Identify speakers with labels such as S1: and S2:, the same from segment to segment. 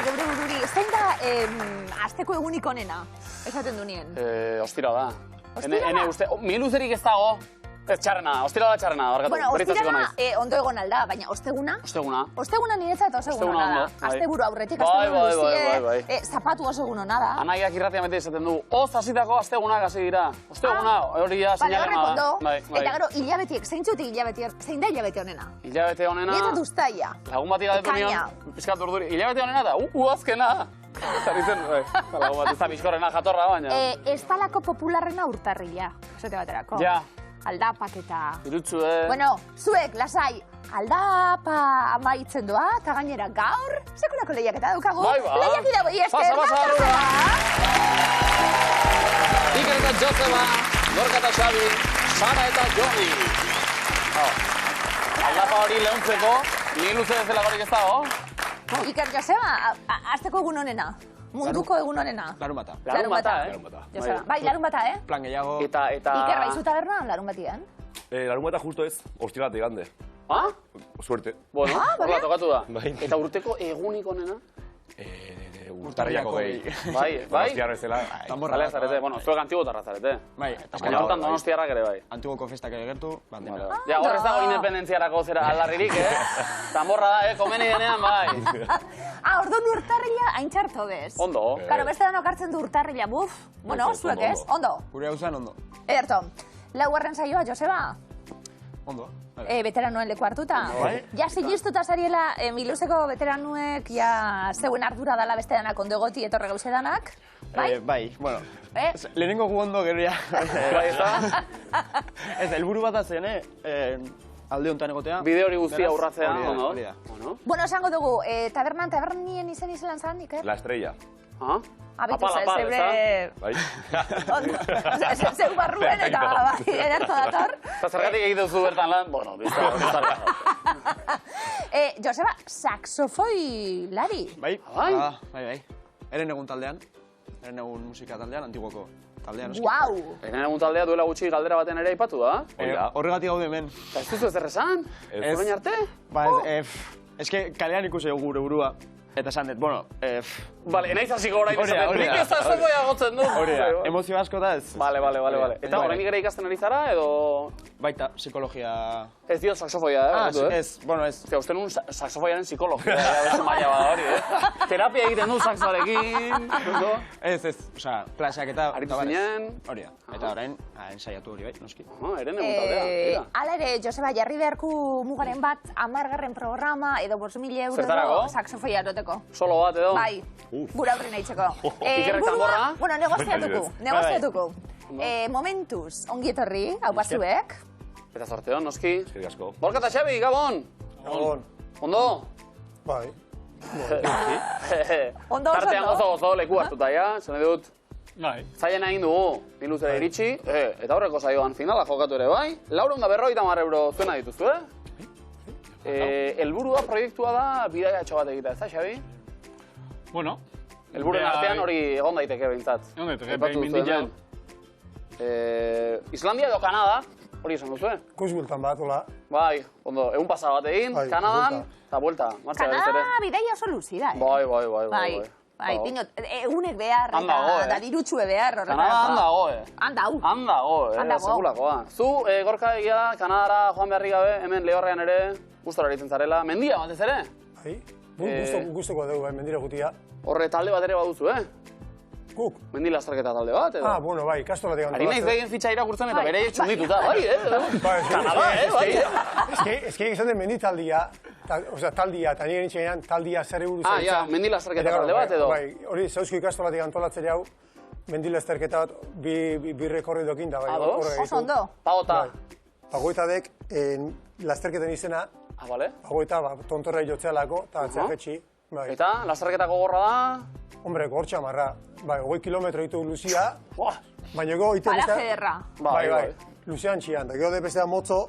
S1: geure bururi, zein da asteko egunik onena? Esaten du nien.
S2: Ostira da.
S1: Ostira da?
S2: Ene uste, miluzerik ez dago. Ez txarrena, ostira da txarrena, barkatu.
S1: Bueno, ostira ondo egon alda, baina osteguna?
S2: Osteguna.
S1: Osteguna niretzat osteguna da. Asteburu aurretik, asteburu luzie, zapatu osteguna da.
S2: Anaiak irratia mete izaten du, hasitako astegunak hasi dira. Osteguna, hori da seinalena da.
S1: Eta gero, hilabetiek, zeintzutik hilabetiek, zein da hilabete honena?
S2: Hilabete honena...
S1: Niretzat ustaia.
S2: Lagun bati galdetu nion, pizkat urduri. Hilabete honena da, azkena. Zaritzen, lagun bat, ez da bizkorrena jatorra baina.
S1: Ez talako popularrena urtarrila, esate baterako.
S2: Ja.
S1: Aldapak eta...
S2: Irutzu,
S1: Bueno, zuek, lasai, aldapa amaitzen doa, eta gainera gaur, sekulako lehiaketa daukagu. Lehiak idaboi esker,
S2: Iker eta Joseba, Gorka eta Xabi, Sara eta Joni. Aldapa hori lehuntzeko, miluze bezala barik ez dago.
S1: Iker Joseba, azteko egun honena. Munduko egun honena.
S3: Larun bata.
S2: Larun bata.
S1: Bai, larun bata,
S3: Plan gehiago.
S1: Iker, baizu tabernan larun batian?
S4: Larun bata justo ez, ostirate igande.
S2: Ah?
S4: Suerte.
S2: Bueno, horla tokatu da. Eta urteko egunik honena?
S3: Urtarriako gehi.
S2: Bai?
S4: Donostiarra ezela.
S2: Zalea zarete, bueno, zuek antigotarra zarete.
S3: Bai.
S2: Baina hortan donostiarrak ere bai.
S3: Antiguoko festak ere gertu, bandera.
S2: Ja, hor ez dago independentziarako zera aldarririk, Zamborra da, komeni denean, bai.
S1: Orduan urtarrila hain txarto bez.
S2: Ondo.
S1: Karo, beste danok hartzen du urtarrila, buf. Bueno, zuek ez, ondo.
S3: Gure hausan ondo.
S1: Ederto, laugarren saioa, Joseba?
S3: Ondo.
S1: Veteranoen leku hartuta. Ja, sigistuta zariela, miluzeko veteranuek, ja, zeuen ardura dala beste danak ondo egoti etorre gauze danak.
S3: Bai, bueno. Lehenengo gu ondo gero ya. Ez, helburu bat azen, alde honetan egotea.
S2: Bide hori guztia urratzea,
S3: ondo.
S1: Bueno, esango dugu, tabernien izen izelan zan, Iker?
S4: La Estrella.
S1: Abitu zebre...
S4: Bai.
S1: Zeu barruen eta ederto dator.
S2: Eta zergatik egiten zu bertan lan, bueno, bizarra.
S1: Joseba, saxofoi lari.
S3: Bai. Eren egun taldean. Eren egun musika taldean, antiguoko taldean.
S1: Guau!
S2: Eren egun taldea duela gutxi galdera baten ere aipatu da.
S3: Horregatik gaude hemen.
S2: Eta ez duzu ez errezan? Orain arte?
S3: Ba, ez que kalean ikusi gure burua. Eta esan dut, bueno...
S2: Bale, nahiz hasiko orain esaten, nik ez da zagoia gotzen du.
S3: Hori da, emozio asko da ez.
S2: Bale. Eta orain ere ikasten ari zara, edo...
S3: Baita, psikologia...
S2: Ez dio saxofoia,
S3: ez, bueno, ez.
S2: Uste nun saxofoiaren psikologia, ez maia bada hori, Terapia egiten du saxoarekin,
S3: Ez, osea, klaseak eta...
S2: Aritu zinen...
S3: Hori da, eta orain, ensaiatu hori bai, noski.
S2: Eren egun taldea.
S1: Hala ere, Joseba, jarri beharku mugaren bat, 10.000 programa, edo 5.000 euro saxofoia eroteko.
S2: Solo bat edo?
S1: Bai, gura horri nahitzeko.
S2: Ikerrek tamborra?
S1: Bueno, negoziatuko. Momentuz, ongi etorri, hau bazuek.
S2: Eta sorteon, noski.
S4: Eskerrik asko.
S2: Gorka eta Xabi, Gabon!
S5: Gabon.
S2: Ondo?
S5: Bai.
S1: Ondo,
S2: Tartean gozo leku hartuta, ja? Zene dut?
S3: Bai.
S2: Zaila egin dugu, miluzera iritsi, eta horreko saioan finala jokatu ere bai. 450 euro zuena dituzu, Helburua proiektua da bidaiatxo bat egitea, ez da, Xabi?
S6: Bueno.
S2: Helburuen artean hori egon daiteke behintzat.
S6: Egon daiteke, behin mindila.
S2: Islandia edo Kanada, hori esan duzu,
S5: Kusbiltan bat, hola.
S2: Bai, ondo, egun pasa bat egin, Kanadan, eta buelta.
S1: Kanada bidaia oso luzida,
S2: Bai.
S1: Bai, dinot, egunek behar, eta dirutxue behar.
S2: Kanada
S1: handau.
S2: Handago, segulakoa. Zu, Gorka egia da, Kanadara joan beharrik gabe, hemen lehorrean ere, gustora eritzen zarela. Mendia batez ere?
S5: Bai, guztoko dugu, mendira gutia.
S2: Horre talde bat ere baduzu,
S5: Guk?
S2: Mendila azterketa talde bat, edo?
S5: Bueno, bai, kastolatik antolatzen.
S2: Ari naiz begin fitxa irakurtzen eta bere txundituta, bai, Kanada, bai.
S5: Ez que egin den menditaldia, osea, taldia, eta nire nintxenean taldia zer eguru zen.
S2: Ja, mendila azterketa talde bat, edo?
S5: Bai, hori zauzko ikastolatik antolatzen jau, mendila azterketa bat, bi rekorridokin da, bai.
S1: Oso ondo.
S2: Pagota.
S5: Pagoitadek, lasterketen izena, pagoita, tontorra jotzealako, eta atzea
S2: Eta, lasterketako gorra da?
S5: Hombre, gortxa marra. Bai, 20 kilometro ditu luzia. Baina ego ite
S1: beste... Paraje derra.
S5: Bai. Luzian txian. Da gero de bestea motzo,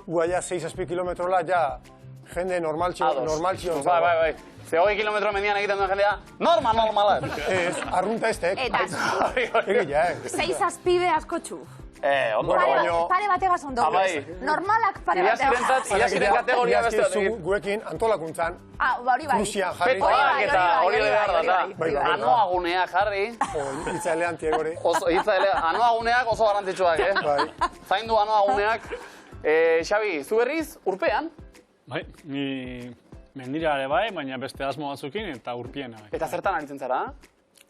S5: guaia 6-6 kilometrola, ja, jende normaltxio.
S2: Bai. Ze 20 kilometro mendian egiten duen jendea, normala.
S5: Ez, arrunta estek.
S1: Eta,
S5: 6
S1: azpibe askotxu.
S2: Ondo.
S1: Pare bategaz ondo.
S2: Bai.
S1: Normalak pare bategaz.
S2: Ilaskiren kategoria beste bat egin.
S5: Guekin antolakuntzan,
S1: Hori bai.
S5: Kruzian jarri.
S2: Petoak eta hori behar da.
S5: Bai.
S2: Anoaguneak jarri.
S5: Itzalean tiegore.
S2: Anoaguneak oso garrantzitsuak,
S5: Bai.
S2: Zaindu anoaguneak. Xabi, zu berriz, urpean?
S6: Bai, ni mendira ere bai, baina beste asmo batzukin eta urpiena bai.
S2: Eta zertan aritzen zara?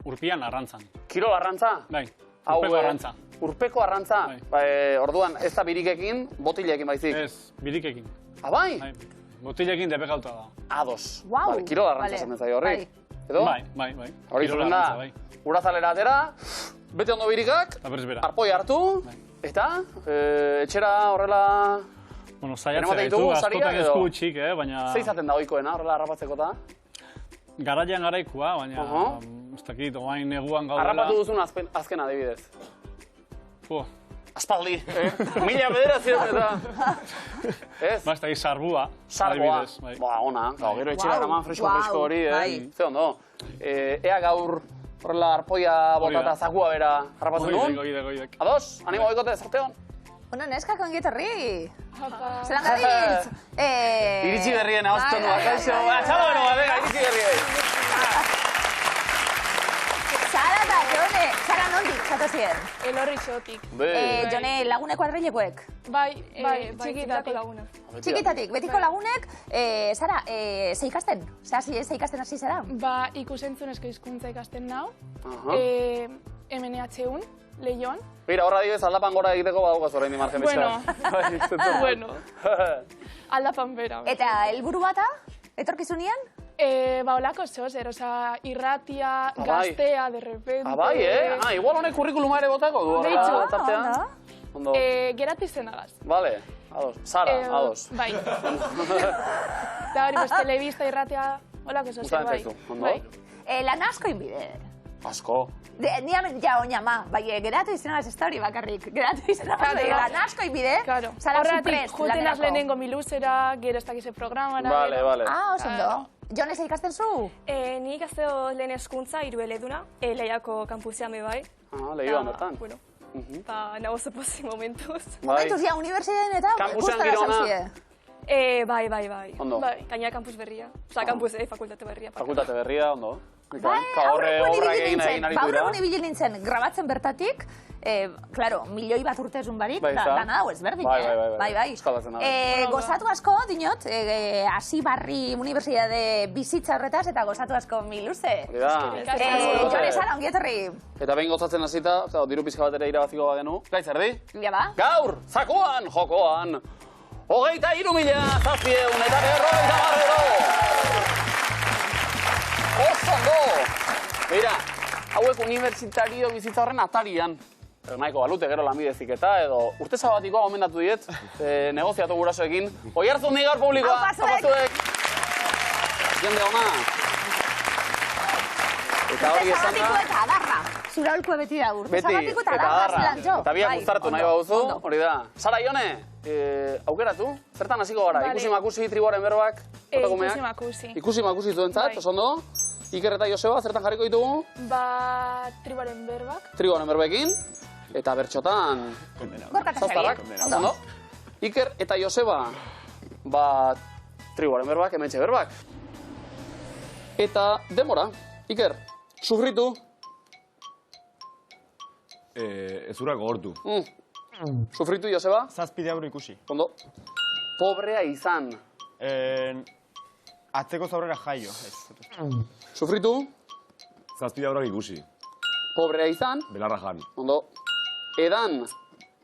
S6: Urpian arrantzan.
S2: Kirol arrantza?
S6: Bai, urpeko arrantza.
S2: Urpeko arrantza? Orduan, ez da birikekin, botilekin baizik?
S6: Ez, birikekin.
S2: Bai?
S6: Botilekin depekauta da.
S2: Ados.
S1: Wow.
S2: Kirol arrantza zen zaio horri. Edo?
S6: Bai.
S2: Hori zuten da, urazalera atera, bete ondo birikak,
S6: Eta berriz bera.
S2: arpoi hartu, eta etxera horrela...
S6: Bueno, saiatzea gaitu, askotan esku utxik, baina...
S2: Zeizaten da oikoena horrela harrapatzeko da?
S6: Garaian garaikua, baina... Ez dakit, oain neguan gaudela...
S2: Harrapatu duzun azken adibidez. Aspaldi, mila bederatzion eta... Ez?
S6: Ba, ez dakit, sarbua.
S2: Sarboa.
S6: Bai.
S2: Ona, gero etxera eraman fresko hori, Ze ondo. Ea gaur horrela arpoia botata zakua bera harrapatzen duen?
S6: Goidek.
S2: Ados, animo oikote, zorteon?
S1: Bueno, neskak ongetorri. Zelan gabiltz?
S2: Iritsi berrien ahozten du, akaixo. Txalo bero, venga, iritsi berrien.
S1: Zara da, Jone, zara nondik, zatozien?
S7: Elorri xotik.
S1: Jone, lagune kuadrilekoek?
S7: Bai, txikitako laguna.
S1: Txikitatik, betiko lagunek, zara, ze ikasten? Ze ikasten hasi zara?
S7: Ba, ikusentzunezko hizkuntza ikasten nau. MNH1, Leioan.
S2: Mira, horra dibez, aldapan gora egiteko badugaz orain di margen bizka.
S7: Bueno. Aldapan bera.
S1: Eta helburu bata, etorkizunean?
S7: Ba, olako zozer, oza, irratia, gaztea, de repente...
S2: Bai, igual honek kurrikuluma ere botako du horrela tartean. Ondo.
S7: Geratu izenagaz.
S2: Vale, ados. Sara, ados.
S7: Bai. Eta hori, pues, telebista, irratia, olako zozer, bai.
S2: Ondo.
S1: Lan asko inbide.
S2: Asko.
S1: Niamen ja oinama, bai, geratu izenagaz ez da hori bakarrik. Geratu izenagaz, lan asko inbide.
S7: Horratik, jutenaz lehenengo miluzera, gero ez dakize programara.
S2: Vale.
S1: Oso ondo. Jon, ez ikasten zu?
S8: Ni ikasteo lehen eskuntza, irueleduna, Leiako kampusean bai.
S2: Leioan bertan.
S8: Bueno, nago zepozi momentuz.
S1: Momentuz, ja, unibertsitatean eta
S2: Kampusean girona.
S8: Bai.
S2: Ondo.
S8: Gaina kampus berria. Osa, kampus, fakultate berria.
S2: Fakultate berria, ondo.
S1: Aurrekoan ibili nintzen, grabatzen bertatik, claro, milioi bat urtezun barik, dana hau ezberdin, bai. Gozatu asko, dinot, hasi barri unibertsitate bizitza horretaz, eta gozatu asko miluze. Jone, zara, ongietorri.
S2: Eta behin gozatzen hasita, diru pizka bat ere irabaziko bagenu. Gaitz, erdi?
S1: Ja ba.
S2: Gaur, zakoan, jokoan, 23.000 eta 50 euro. Oso ondo! Mira, hauek unibertsitario bizitza horren atarian. Nahiko balute gero lanbidezik eta edo urte sabatikoa gomendatu diet, negoziatu gurasoekin. Oihartzun ni gaur publikoa! Apazuek! Jende ona! Eta hori esan da...
S1: Sabatiko eta adarra. Zura holkue beti da urte. Sabatiko eta adarra zelan jo.
S2: Eta biak guztartu nahi baduzu, hori da. Sara, Jone, aukeratu? Zertan hasiko gara? Ikusi-makusi, tribuaren berbak?
S7: Ikusi-makusi.
S2: Ikusi-makusi zuentzat, oso ondo? Iker eta Joseba, zertan jarriko ditugu?
S7: Ba, tribuaren berbak.
S2: Tribuaren berbekin. Eta bertxotan... Zaztarrak. Ondo? Iker eta Joseba, ba, tribuaren berbak, hementxe berbak. Eta demora. Iker, sufritu.
S4: Ezura gogortu.
S2: Sufritu, Joseba?
S3: 7 euro ikusi.
S2: Ondo. Pobrea izan.
S3: Atzeko zaurrera jaio.
S2: Sufritu.
S4: 7 euro ikusi.
S2: Pobrea izan.
S4: Belarra jan.
S2: Ondo. Edan.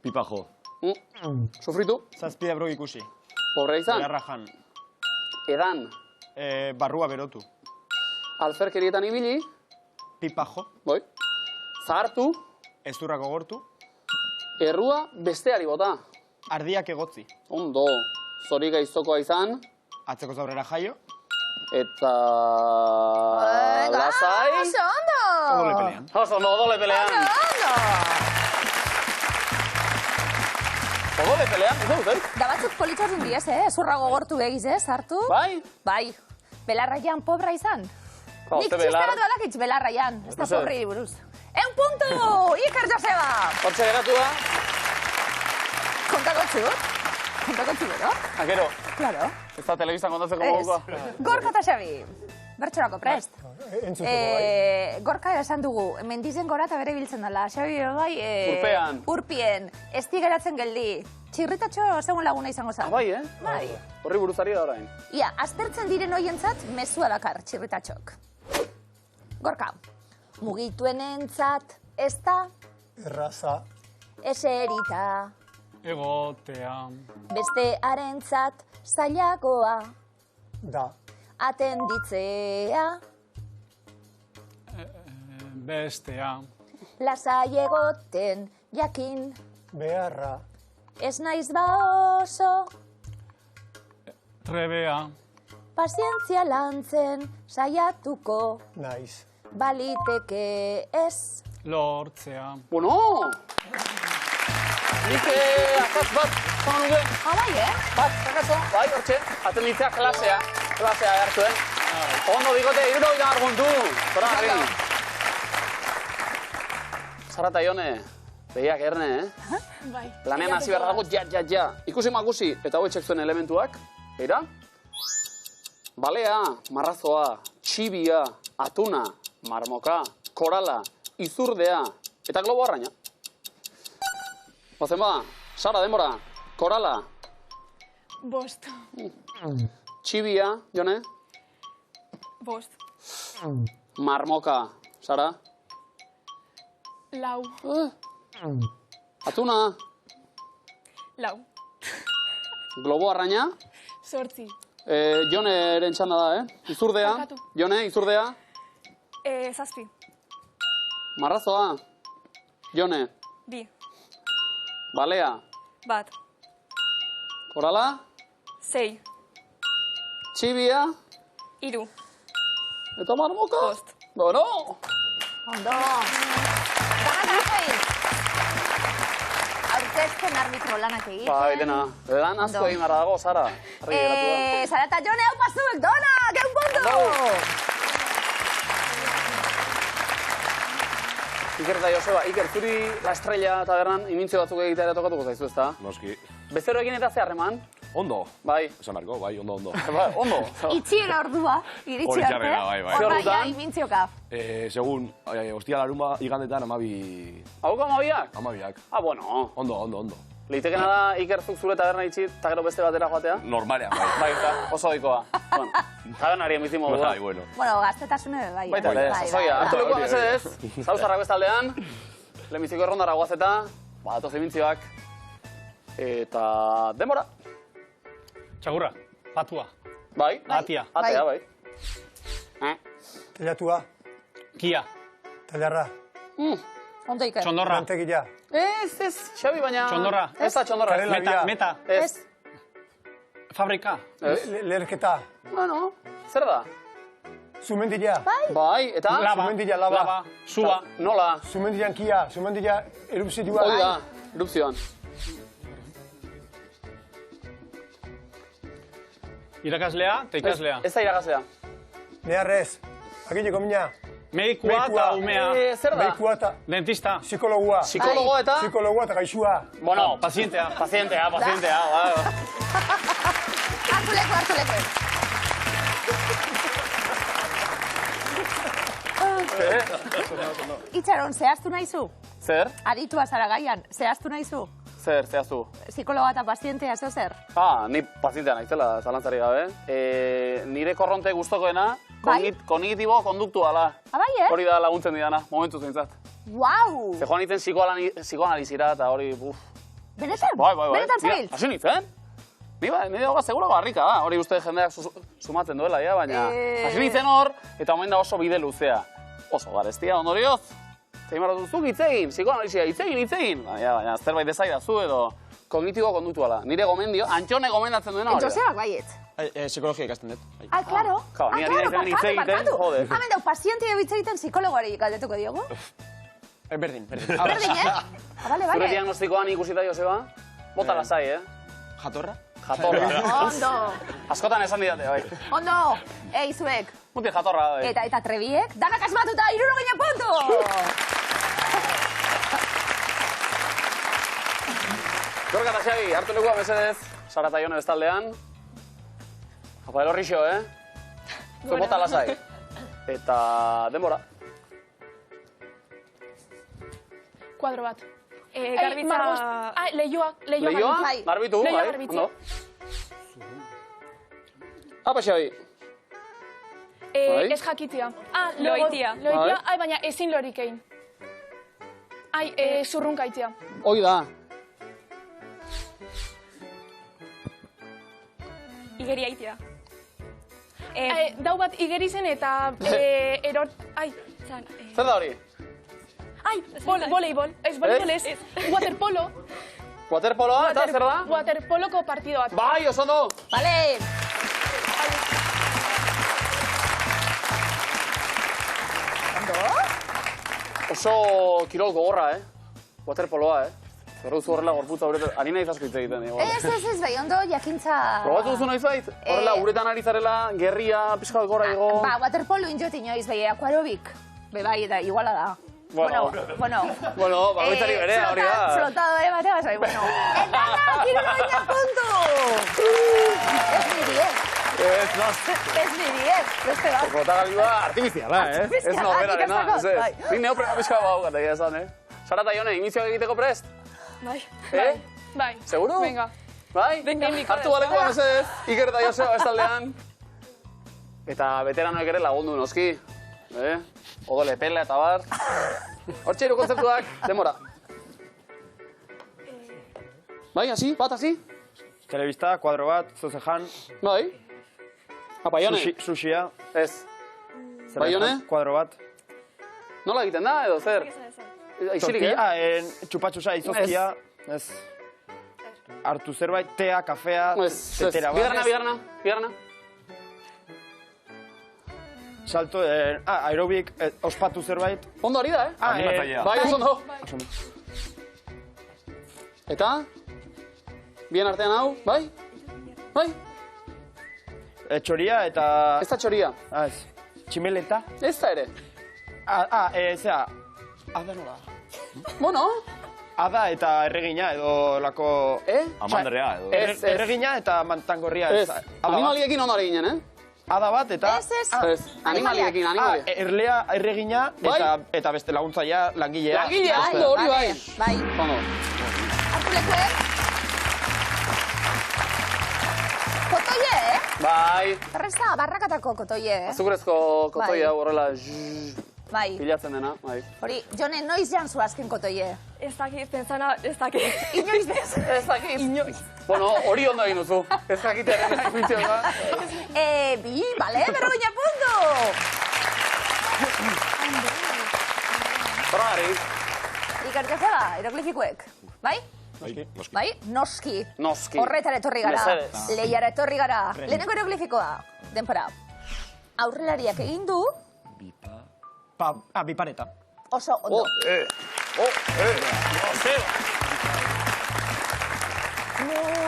S4: Pipa jo.
S2: Sufritu.
S3: 7 euro ikusi.
S2: Pobrea izan.
S3: Belarra jan.
S2: Edan.
S3: Barrua berotu.
S2: Alferkerietan ibili.
S3: Pipa jo.
S2: Boi. Zahartu.
S3: Ezurra gogortu.
S2: Errua besteari bota.
S3: Ardiak egotzi.
S2: Ondo. Zori gaiztokoa izan.
S3: Atzeko zaurrera jaio.
S2: Eta... Lasai.
S1: Oso ondo!
S3: Odole pelean.
S2: Oso ondo, odole pelean. Odole pelean, ez dut,
S1: Da batzuk politxorun diez, zurra gogortu egiz, hartu?
S2: Bai?
S1: Bai. Belarraian pobra izan? Nik txisterat badakitz belarraian, ez da pobri buruz. 1 puntu! Iker Joseba!
S2: Hortxe geratu da.
S1: Kontako txu, bero?
S2: Gero?
S1: Claro.
S2: Ez da telebistan kontatzeko gogokoa?
S1: Gorka eta Xabi, bertxorako prest.
S5: Entzuteko bai.
S1: Gorka esan dugu, mendizen gora eta bere biltzen dela. Xabi, bai...
S2: Urpean.
S1: Urpien. Ez geratzen geldi. Txirritatxo segun laguna izango zen.
S2: Bai,
S1: Bai.
S2: Horri buruzari da orain.
S1: Ia, aztertzen diren hoientzat mezua dakar txirritatxok. Gorka, mugituenentzat ez da...
S5: Erraza.
S1: Eserita.
S6: Egotea.
S1: Beste harentzat zailagoa.
S5: Da.
S1: Atenditzea.
S6: Bestea.
S1: Lasai egoten jakin.
S5: Beharra.
S1: Ez naiz ba oso.
S6: Trebea.
S1: Pazientzia lantzen saiatuko.
S5: Naiz.
S1: Baliteke ez.
S6: Lortzea.
S2: Bueno! Nik akatz bat, zama nuke.
S1: Bai,
S2: Bat, akatzo, bai, hortxe. Atenditzea klasea hartuen. Ondo digote, 70 arguntu. Zora, gari. Zara eta Ione, behiak erne,
S7: Bai.
S2: Lanean hasi behar dago, ja. Ikusi makusi, eta hauetxek zuen elementuak. Eira? Balea, marrazoa, txibia, atuna, marmoka, korala, izurdea, eta globo arraina. Ozen ba, Sara, denbora, korala,
S7: Bost.
S2: txibia, Jone,
S7: Bost.
S2: marmoka, Sara,
S7: Lau.
S2: atuna,
S7: Lau.
S2: globo arraina,
S7: Sortzi.
S2: Joneren txanda da, izurdea,
S7: Barkatu.
S2: Jone, izurdea,
S8: Zazpi.
S2: marrazoa, Jone,
S8: Bi.
S2: balea,
S8: Bat.
S2: korala,
S8: Sei.
S2: txibia,
S8: Hiru.
S2: eta marmoka.
S8: Bost.
S2: Bueno,
S1: Ondo. Ganak egin. Aurkezten arbitro lanak egiten.
S2: bai, dena, lan asko egin behar dago, Sara. Argi geratu da.
S1: Sara eta Jone, hau pazuek, dona, geun puntu!
S2: Iker eta Joseba, Iker, zuri La Estrella tabernan imintzio batzuk egitea ere tokatuko zaizu, ezta?
S4: Noski.
S2: Bezeroekin eta ze harreman?
S4: Ondo.
S2: Bai.
S4: Esan barko, bai, ondo.
S2: Bai, ondo.
S1: Itxiera ordua, iritsi
S4: Hori
S1: arte.
S4: txarrera, bai.
S2: Zer ordutan?
S1: Ja, imintzioka.
S4: Segun, ostia laruma igandetan
S2: Hauko amabiak?
S4: amabiak.
S2: Ah, bueno.
S4: Ondo.
S2: Leitekena da Iker zuk zure taberna itxi, eta gero beste batera joatea?
S4: Normalean, bai.
S2: Bai, eta oso oikoa. Bueno, tabernari emizimo du.
S4: Bai, bueno.
S1: Bueno, gaztetasune bai.
S2: Baita, sasoia. Hartu leku amezedez, zauzarrak bestaldean, lehenbiziko errondara guazeta, badatoz imintzioak, eta denbora.
S6: Txagurra, patua.
S2: Bai?
S6: Atia.
S2: Atea, bai.
S5: Telatua.
S6: Kia.
S5: Talarra.
S1: Ondo Iker.
S6: Txondorra.
S5: Mantekila.
S2: Ez, Xabi, baina...
S6: Txondorra.
S2: Ez da txondorra.
S5: Karela.
S6: Meta.
S2: Ez.
S6: Fabrika.
S5: Lerketa.
S2: Bueno, zer da?
S5: Zumendila.
S2: Bai, eta?
S6: Laba.
S5: Zumendila, laba.
S6: Suba.
S2: Nola?
S5: Zumendilan kia. Zumendila erupzioa.
S2: Hoi da, erupzioan.
S6: Irakaslea eta ikaslea.
S2: Ez da iragazea.
S5: Neharrez. Agineko mina.
S6: Medikua eta umea.
S2: Zer da?
S5: Medikua eta
S6: Dentista.
S5: psikologua.
S2: Psikologo eta?
S5: Psikologua eta gaixua.
S2: Bueno,
S6: Pazientea.
S2: pazientea. Bai.
S1: Hartu leku. Itxaron, zehaztu nahizu?
S2: Zer?
S1: Aritua zara gaian, zehaztu nahizu?
S2: Zer, zehaztu?
S1: Psikologa eta pazientea, zer?
S2: Ni pazientea naizela, zalantzari gabe. Nire korronte gustokoena,
S1: Bai?
S2: kognitibo konduktuala.
S1: Bai,
S2: Hori da laguntzen didana, momentu zeintzat.
S1: Guau!
S2: Ze joan nintzen psikoanalizira eta hori,
S1: Benetan?
S2: Bai.
S1: Benetan zabiltz?
S2: Hasi nintzen? Nire hoga seguro barrika da, hori uste jendeak sumatzen duela, baina... Hasi nintzen hor, eta omen da oso bide luzea. Oso garestia, ondorioz. Zein barra duzuk hitzegin, psikoanalizia, hitzegin. Baina, zerbait dezaidazu edo kognitibo konduktuala. Nire gomendio, Antxone gomendatzen duena hori da.
S1: Josebak baiet.
S3: Psikologia ikasten dut.
S1: Ah, claro.
S2: Ni ari naizen hitz egiten, joder.
S1: Hemen dau, pazientea hitz egiten psikologoari galdetuko diogu.
S3: Berdin.
S1: Berdin, Bale.
S2: Zure diagnostikoan ikusita, Joseba? Bota lasai,
S3: Jatorra?
S2: Jatorra.
S1: Ondo.
S2: Askotan esan didate, bai.
S1: Ondo. Zuek.
S2: Muti jatorra, bai.
S1: Eta trebiek, danak asmatuta, 60 puntu!
S2: Gorka eta Xabi, hartu lekua mesedez, Sara eta Jone bestaldean. Apa, elorrixo, Zue mota lasai. Eta denbora.
S7: Kuadro bat.
S8: Garbitza...
S7: Lehioa.
S2: Lehioa? Garbitu, bai. Ondo. Apa, Xabi.
S7: Ez jakitzia.
S8: Loitia.
S7: Loitia, baina ezin lorik egin. Zurrunkaitzia.
S2: Hoi da.
S8: Igeri aitia.
S7: Dau bat igeri zen eta eror...
S2: Zer da hori?
S7: Voleibol. Ez, voleibol ez. Waterpolo.
S2: Waterpoloa, eta zer da?
S7: Waterpoloko partido bat.
S2: Bai, oso ondo.
S1: Bale!
S2: Oso kirol gogorra, Waterpoloa, Zer duzu horrela gorputza horretan, ari nahi zasko hitz egiten.
S1: Ez, bai, ondo, jakintza...
S2: Probatu duzu nahi zait? Horrela, uretan ari zarela, gerria, pixka gora ego...
S1: Ba, waterpolo injot inoiz, bai, akuarobik. Bai, eta iguala da. Bueno,
S2: bagoitzari bere, hori da.
S1: Flotadore batea, bai, bueno. Eta da, kirolo baina puntu! Ez niri, Ez niri, beste bat.
S2: Flotagali ba, artifiziala, Ez norberarena, Nik neoprena pixka bau gata egia esan, Sara eta Jone, inizioak egiteko prest?
S7: Bai.
S2: Seguro?
S7: Venga.
S2: Bai? Hartu baleko mesedez, Iker eta Joseba bestaldean. Eta veteranoek ere lagundu noski. Odole pela eta bar. Hortxe hiru kontzertuak, denbora. Bai, hasi? Bat, hasi?
S3: Telebista, kuadro bat, zozejan.
S2: Bai. Apa, Jone?
S3: Sushia.
S2: Ez. Bai, Jone?
S3: Kuadro bat.
S2: Nola egiten da, edo zer? Ixilik,
S3: txupatxusa, izozkia. Ez. Hartu zerbait, tea, kafea, tetera bat.
S2: Bigarna.
S3: Salto, aerobik, ospatu zerbait.
S2: Ondo hori da,
S4: Animatzailea.
S2: Bai, oso ondo. Eta? Bien artean hau, bai? Bai?
S3: Txoria eta...
S2: Ez da txoria.
S3: Ez. Tximeleta.
S2: Ez da ere.
S3: Zera... Ada nola.
S2: Bueno.
S3: Ada eta erregina edo lako...
S4: Amandrea edo.
S3: Erregina eta mantangorria.
S2: Ez. Animaliekin ondo ari ginen,
S3: Ada bat eta...
S2: Ez. Animaliekin.
S3: Erlea, erregina eta beste laguntzaia langilea.
S2: Langilea, hori bai.
S1: Bai.
S2: Ondo.
S1: Hartu lekuen. Kotoie,
S2: Bai.
S1: Erreza, barrakatako kotoie,
S2: Azukrezko kotoie hau horrela...
S1: Bai.
S2: Pilatzen dena, bai.
S1: Hori, Jone, noiz jan zu azken kotoie?
S8: Ez dakit, pentsana, ez dakit.
S1: Inoiz bez?
S2: Ez dakit. Inoiz. Bueno, hori ondo egin duzu. Ez dakitaren ikuitzio da.
S1: Bale, berroina puntu!
S2: Horrari.
S1: Iker Joseba, hieroglifikoek. Bai? Bai? Noski. Horretara etorri gara. Lehiara etorri gara. Lehenengo hieroglifikoa. Denpora. Aurrelariak egin du.
S3: Bipareta.
S1: Oso ondo.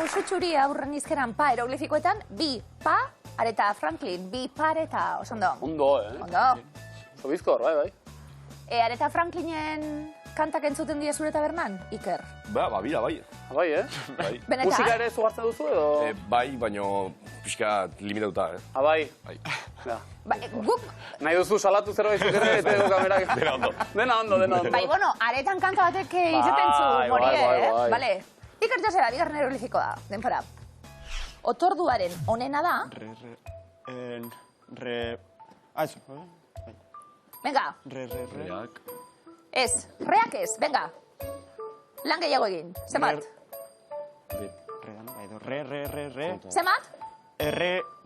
S1: Zutxuri aurren izkeran pa hieroglifikoetan, bi pa, areta Franklin, bi pareta, oso ondo.
S2: Ondo,
S1: Ondo.
S2: Oso bizkor, bai.
S1: Areta Franklinen kantak entzuten die zure tabernan, Iker?
S4: Ba, bira, bai.
S2: Bai,
S4: Bai.
S1: Benetan?
S2: Musika ere zugartzen duzu edo?
S4: Bai, baino pixka limitatuta,
S2: Bai.
S4: Bai.
S1: Guk...
S2: Nahi duzu salatu zerbait zukere, eta edo kamerak.
S4: Dena ondo.
S2: Dena ondo.
S1: Bai, bueno, aretan kanta batek izaten zu morie, Bale. Iker Joseba, bigarren hieroglifikoa da, denpora. Otorduaren onena da... Venga.
S4: Reak.
S1: Ez, reak ez, venga. Lan gehiago egin, zemat? Zemat?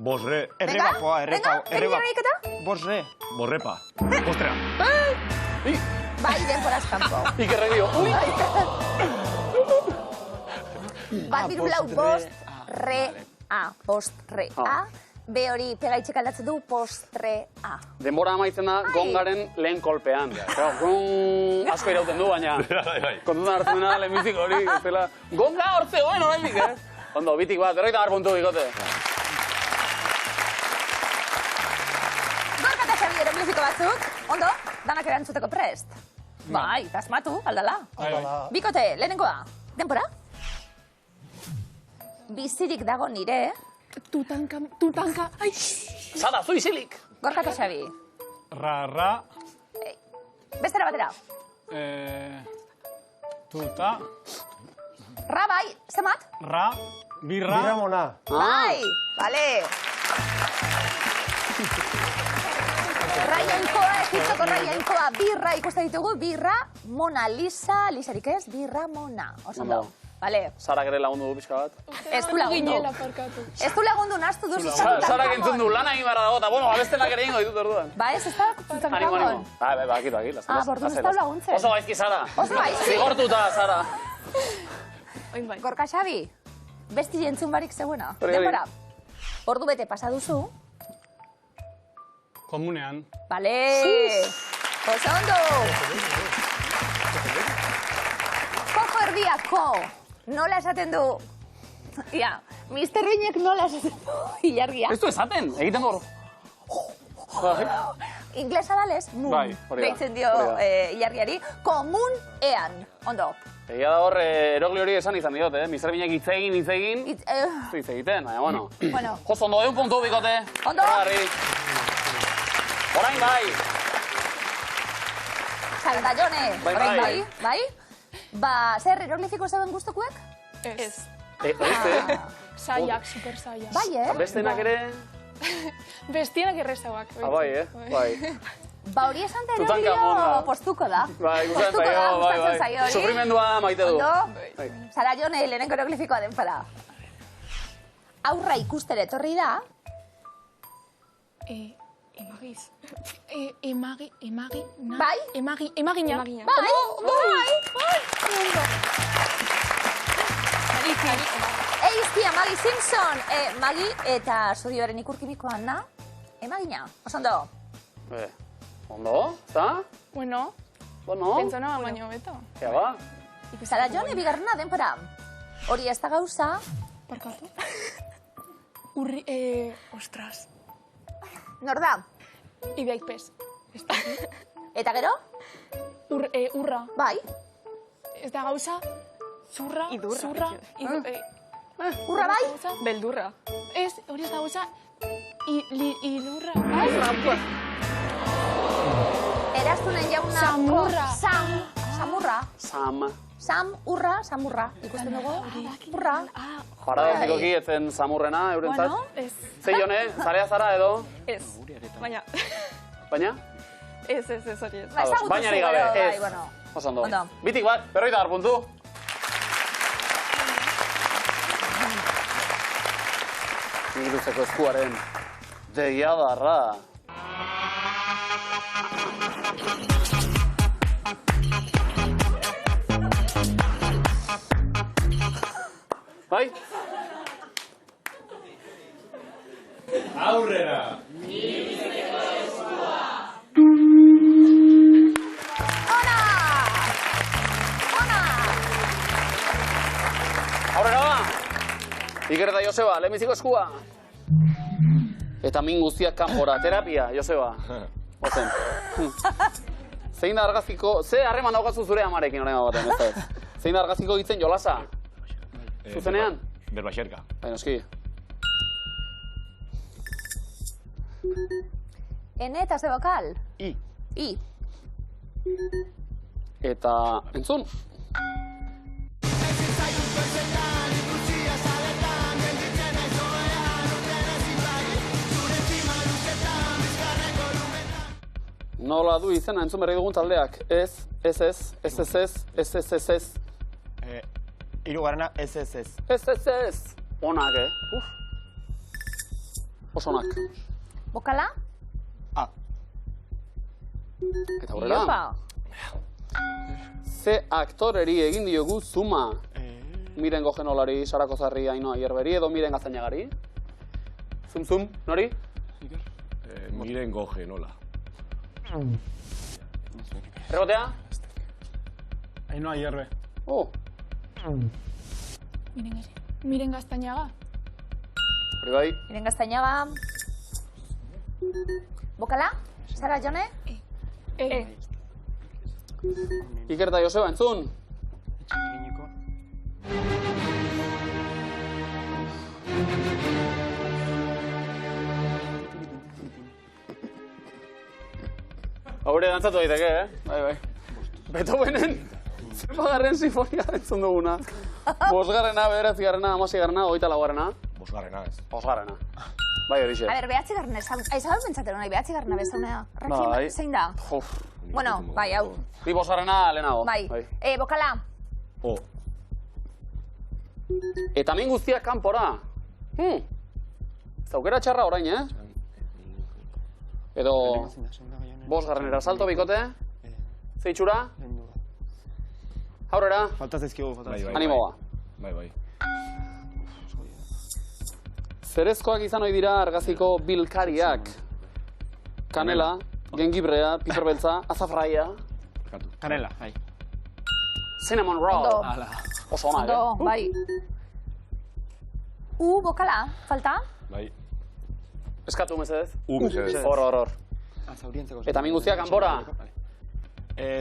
S4: Bosre.
S1: Venga, erreiketa?
S3: Bosre.
S4: Borrepa. Postrea.
S1: Bai, denporaz kanpo.
S2: Ikerrek dio.
S1: Bat biru lau bost, re-a. Post-re-a. Be hori pegaitxek aldatzen du post-re-a.
S2: Denbora amaitzen da gongaren lehen kolpean. Gong asko irauten du, baina kontutan hartzen dena lehenbizik hori. Gonga hortze goen horrendik, Ondo, bitik bat, 50 puntu bikote.
S1: Gorka eta Xabi hieroglifiko batzuk, ondo, danak erantzuteko prest. Bai, tasmatu, aldala. Bikote, lehenengoa, denpora? bizirik dago nire.
S7: Tutanka, ai!
S2: Sara, zu isilik!
S1: Gorka eta Xabi.
S6: Ra.
S1: Bestera batera.
S6: Tuta.
S1: Ra bai, zemat?
S6: Ra, birra.
S5: Birra mona.
S1: Bai, bale. Raiainkoa, Egiptoko raiainkoa, birra ikusten ditugu, birra, Mona Lisa, Lisarik ez, birra mona. Osondo, bale.
S2: Sara gere lagundu du pixka bat.
S1: Ez du lagundu. Ez du lagundu, naztu duzu Tutankamon.
S2: Sara entzun du, lan egin barra dago, eta bueno, abestenak ere ingo ditut orduan.
S1: Ba ez da Tutankamon.
S2: Akito.
S1: Bordun ez da laguntzen.
S2: Oso gaizki, Sara.
S1: Oso gaizki.
S2: Zigortuta, Sara.
S1: Gorka Xabi, besti jentzun barik zeuena. Denbora, ordu bete pasa duzu.
S6: Komunean.
S1: Bale. Oso ondo. Koko erdiako. Nola esaten du? Ja, Mr. Binek nola esaten du ilargia.
S2: Ez du esaten, egiten du hor.
S1: Inglesa dalez, moon. Deitzen dio ilargiari. Komunean. Ondo.
S2: Egia da hor, erogli hori esan izan diot, Mr. Binek hitz egin. Hitz egiten, baina, bueno. Jos, ondo, egun puntu bikote.
S1: Ondo.
S2: Orain bai.
S1: Saldaione. Orain bai. Ba, zer, eroglifiko zeuden gustukuek?
S7: Ez. Zaiak, super zaiak.
S1: Bai,
S2: Bestenak ere?
S7: Bestienak errezauak.
S2: Bai.
S1: Ba, hori esan da eroglio postuko da.
S2: Bai, gustatzen zaio. Sufrimendua maite du.
S1: Saldaione, lehenengo eroglifikoa denpara. Aurra ikustere etorri da.
S7: Emagiz.
S1: Bai?
S7: Emagina.
S1: Bai. Eizkia, Maggie Simpson. Maggie eta zurioaren ikurkimikoan da. Emagina. Osondo.
S2: Ondo, za?
S7: Bueno. Pentsona baino beto.
S2: Ea ba?
S1: Saldaione, bigarrena denpara. Hori ez da gauza.
S7: Barkatu. Ostras.
S1: Nor da?
S7: Ibeik pez.
S1: Eta gero?
S7: Urra.
S1: Bai.
S7: Ez da gauza? Zurra. Urra
S1: bai?
S7: Beldurra. Ez, hori ez da gauza? Ilurra.
S1: Eraztunen jauna...
S7: Samurra.
S1: Samurra. Samurra. Ikusten dugu? Urra.
S2: Paradosikoki etzen samurrena, eurentzat?
S7: Bueno, ez.
S2: Zeione, zarea zara edo?
S8: Ez, baina...
S2: Baina?
S8: Ez, hori ez.
S2: Bainari gabe, ez. Oso ondo. Bitik bat, 50 puntu. Inguruzeko eskuaren deiadarra. Bai?
S4: Aurrera!
S2: Aurrera ba! Iker eta Joseba, lehenbiziko eskua. Eta min guztiak kanpora, terapia, Joseba. Ozen. Zein da argazkiko... Ze harreman daukazu zure amarekin horrenga baten, ez da? Zein da argazkiko hitzen jolasa? Zuzenean?
S4: Berbaxerka.
S2: Baina eski.
S1: Ene eta ze bokal?
S4: I.
S2: Eta... entzun? Nola du izena entzun berri dugun taldeak? Ez.
S3: Hirugarrena, ez.
S2: Ez. Onak, Oso onak.
S1: Bokala?
S3: A.
S2: Eta horrela? Ze aktoreri egin diogu zuma? Miren Gojenolari, Sara Kozarri, Ainhoa Ierberi edo Miren Gaztainagari? Zum, nori?
S4: Miren Gojenola.
S2: Rebotea?
S6: Ainhoa Ierbe.
S7: Miren Gaztainaga.
S2: Hori bai.
S1: Miren Gaztainaga. Bokala? Sara Jone?
S2: Iker eta Joseba, entzun? Haure dantzatu daiteke, Bai. Beethovenen zenbagarren sinfonia entzun duguna. 5., 9., 16., 24.
S4: 5. ez.
S2: 5. Bai, horixe.
S1: A ber, 9. Aizabal pentsatero nahi, 9. bezaunea. Rekim, zein da? Bueno, bai, hau.
S2: Bi 5. lehenago.
S1: Bai. Bokala.
S4: O.
S2: Eta min guztiak kanpora. Ez aukera txarra orain, Edo 5. salto bikote. Zeitxura. Aurrera.
S3: Falta zaizkigu.
S2: Animoa.
S4: Bai.
S2: Zerezkoak izan ohi dira argaziko bilkariak. Kanela, gengibrea, piper beltza, azafraia.
S3: Kanela, bai.
S2: Cinnamon roll. Oso ona,
S1: Ondo, bai. Bokala, falta?
S4: Bai.
S2: Eskatu, mesedez.
S4: Mesedez.
S2: Hor. Eta min guztiak kanpora.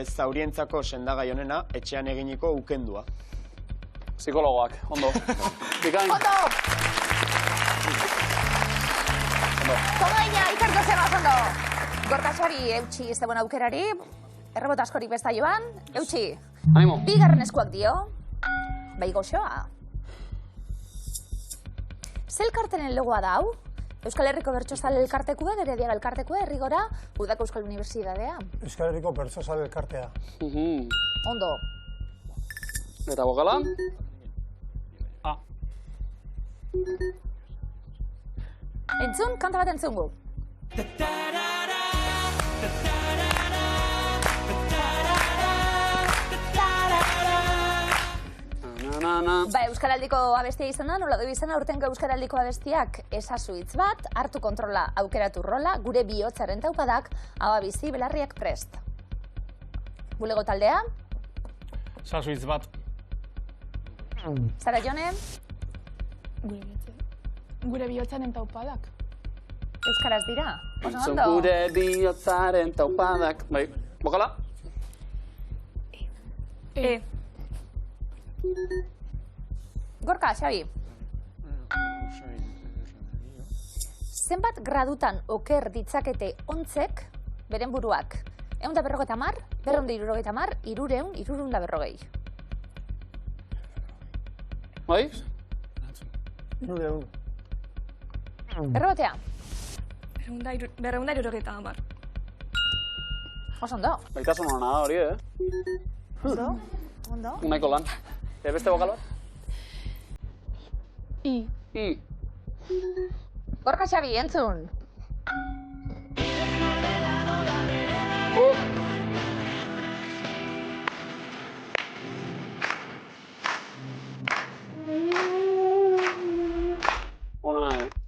S3: Zaurientzako sendagai honena, etxean eginiko ukendua.
S2: Psikologoak, ondo. Bikain.
S1: Ondo! Todo ina, ikertu zemaz, ondo! Gorkasuari eutxi ez dagoen aukerari, errebot askorik besta joan, eutxi.
S2: Animo.
S1: 2. eskuak dio, bai goxoa. Zelkartenen logoa da hau? Euskal Herriko Bertsozale elkartekue, Gerediaga elkartekue, Herrigora, Udako Euskal Unibertsitatea.
S5: Euskal Herriko Bertsozale elkartea.
S1: Ondo.
S2: Eta bokala?
S1: Entzun, kanta bat entzun gu. Ba, Euskaraldiko abestia izan da, nola du izan aurtenko Euskaraldiko abestiak esazu hitz bat, hartu kontrola, aukeratu rola, gure bihotzaren taupadak, hau bizi belarriak prest. Bulego taldea?
S6: Esazu hitz bat.
S1: Zara Jone?
S7: Gure bihotzaren taupadak.
S1: Euskaraz dira? Oso ondo?
S2: Gure bihotzaren taupadak. Bai, bokala?
S1: Gorka, Xabi. Zenbat gradutan oker ditzakete ontzek beren buruak? 150, 270, 300, 340.
S2: Bai?
S5: 300.
S1: Errobotea?
S8: 270.
S1: Oso ondo.
S2: Baitasun hona da hori,
S1: Ondo?
S2: Unaiko lan. Beste bokal bat?
S7: I.
S1: Gorka, Xabi, entzun.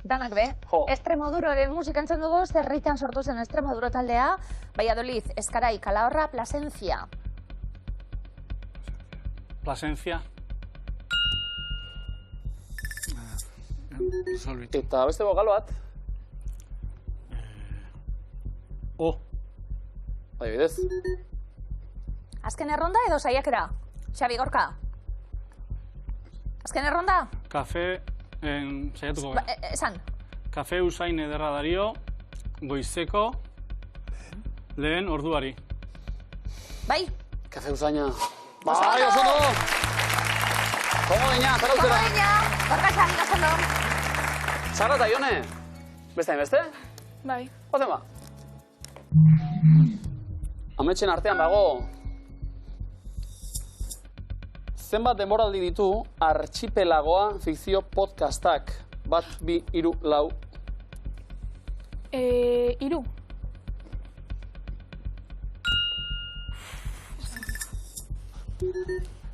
S1: Danak be. Extremoduroren musika entzun dugu, zerritan sortu zen Extremoduro taldea, Valladolid, Ezkarai, Calahorra, Plasencia.
S6: Plasencia.
S2: Eta beste bokal bat? Bai, bidez.
S1: Azken erronda edo saiakera? Xabi, Gorka. Azken erronda?
S6: Kafe, saiatuko gara.
S1: Esan.
S6: Kafe usain ederra dario, goizeko, lehen orduari.
S1: Bai?
S2: Kafe usaina. Bai, oso ondo! Komo deina, zara utera.
S1: Komo deina, Gorka, Xabi, oso ondo.
S2: Sara eta Ione, beste hain beste?
S7: Bai.
S2: Ozen ba. Ametxen artean dago. Zenbat denboraldi ditu Archipelagoa fikzio podcastak? 1, 2, 3, 4.
S7: 3.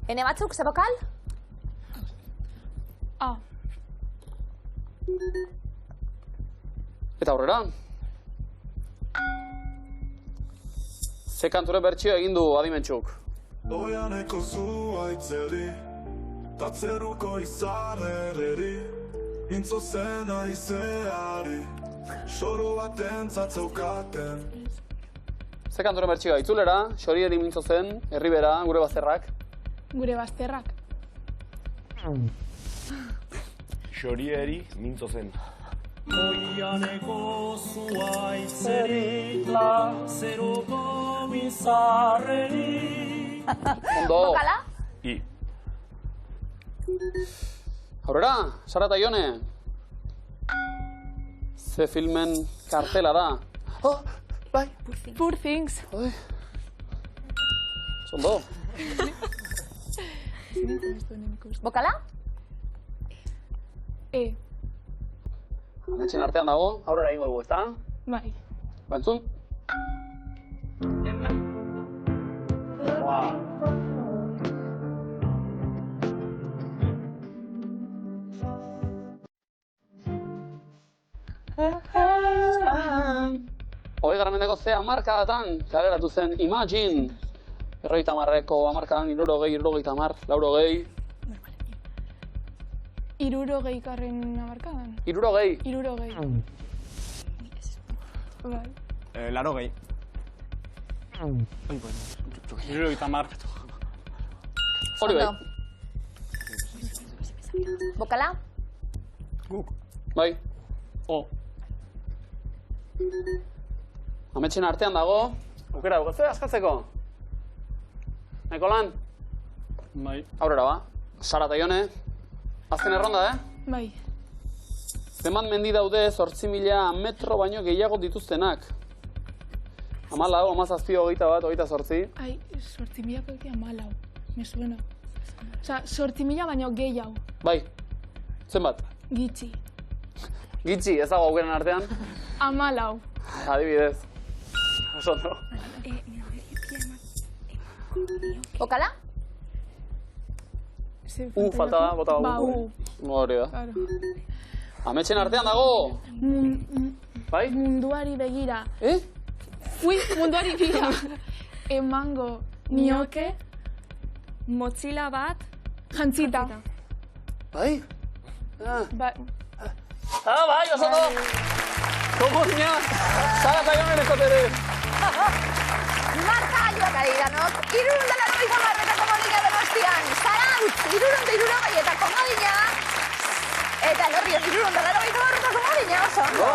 S1: Ene batzuk, ze bokal?
S7: A.
S2: Eta aurrera. Ze kanture bertxio egin du Adimentxuk.
S9: Oianeko zuaitzeri, tatzeruko izarreri, intzo zena izeari, soro baten zatzeukaten.
S2: Ze kanture bertxioa, itzulera, xorieri mintzo zen, herribera, gure bazterrak.
S7: Gure bazterrak.
S4: Xorieri mintzo zen.
S9: Oianeko zuaitzerik zeroko bizarrerik.
S2: Ondo.
S1: Bokala?
S4: I.
S2: Aurrera, Sara eta Ione. Ze filmen kartela da. Oh, bai.
S7: Poor Things.
S2: Ondo.
S1: Bokala?
S7: E.
S2: Ametxen artean dago, aurrera ingo dugu, ezta?
S7: Bai.
S2: Bantzun? Wow. Hogei mendeko ze hamarkadatan kaleratu zen Imagine. 50ko hamarkadan 60, 70, 80.
S7: 60garren hamarkadan.
S2: 60.
S7: 60. Bai.
S3: 80.
S6: 70.
S2: Hori bai.
S1: Bokala?
S5: Guk.
S2: Bai.
S6: O.
S2: Ametxen artean dago. Aukera dugu, ze askatzeko? Nahiko lan?
S6: Bai.
S2: Aurrera ba. Sara eta Ione. Azken erronda,
S7: Bai.
S2: Zenbat mendi daude 8.000 metro baino gehiago dituztenak. 14, 17, 21, 28.
S7: Ai, 8.000 pelkia 14. Me suena. Osa, 8.000 baino gehiago.
S2: Bai. Zenbat?
S7: Gitxi.
S2: Gitxi, ez dago aukeren artean.
S7: 14.
S2: Adibidez. Oso ondo.
S1: Bokala?
S2: Falta da, bota
S7: Ba,
S2: U. Hori da.
S7: Claro.
S2: Ametxen artean dago. Bai?
S7: Munduari begira.
S2: Eh?
S7: Ui, munduari begira. Emango nioke
S8: Motzila bat.
S7: jantzita.
S2: Bai?
S7: Bai.
S2: Bai, oso ondo. Komodina, Sara eta Ione nekotere.
S1: Marka joak adidanok, 380 eta komodina Donostian. Zarautz, 360 eta komodina. Eta Elorrion, 380 eta komodina, oso ondo.